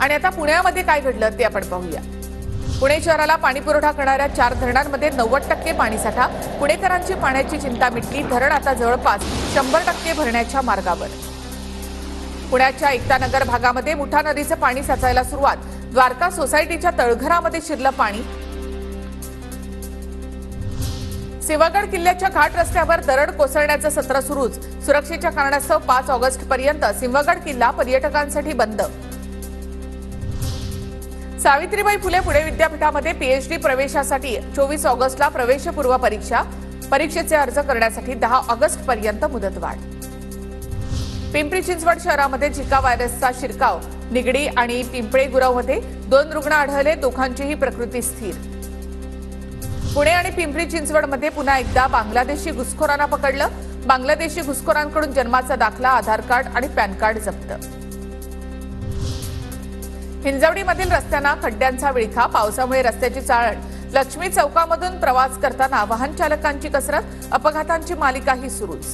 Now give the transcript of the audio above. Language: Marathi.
आणि आता पुण्यामध्ये काय घडलं ते आपण पाहूया। पुणे शहराला पाणी पुरवठा करणाऱ्या 4 धरणांमध्ये 90% पाणीसाठा। पुणेकरांची पाण्याची चिंता मिटली। धरण आता जवळपास 100% भरण्याच्या मार्गावर। पुण्याच्या एकतानगर भागामध्ये मुठा नदीचं पाणी साचायला सुरुवात। द्वारका सोसायटीच्या तळघरामध्ये शिरलं पाणी। सिंहगड किल्ल्याच्या घाट रस्त्यावर दरड कोसळण्याचं सत्र सुरूच। सुरक्षेच्या कारणास्तव 5 ऑगस्ट पर्यंत सिंहगड किल्ला पर्यटकांसाठी बंद। सावित्रीबाई फुले पुणे विद्यापीठामध्ये पीएचडी प्रवेशासाठी 24 ऑगस्टला प्रवेशपूर्व परीक्षा। परीक्षेचे अर्ज करण्यासाठी 10 ऑगस्ट पर्यंत मुदतवाढ। पिंपरी चिंचवड शहरामध्ये झिका व्हायरसचा शिरकाव। निगडी आणि पिंपळे गुरवमध्ये 2 रुग्ण आढळले। दोघांचीही प्रकृती स्थिर। पुणे आणि पिंपरी चिंचवडमध्ये पुन्हा एकदा बांगलादेशी घुसखोरांना पकडलं। बांगलादेशी घुसखोरांकडून जन्माचा दाखला, आधार कार्ड आणि पॅन कार्ड जप्त। हिंजवडीमधील रस्त्यांना खड्ड्यांचा विळखा। पावसामुळे रस्त्याची चाळण। लक्ष्मी चौकामधून प्रवास करताना वाहन चालकांची कसरत। अपघातांची मालिकाही सुरूच।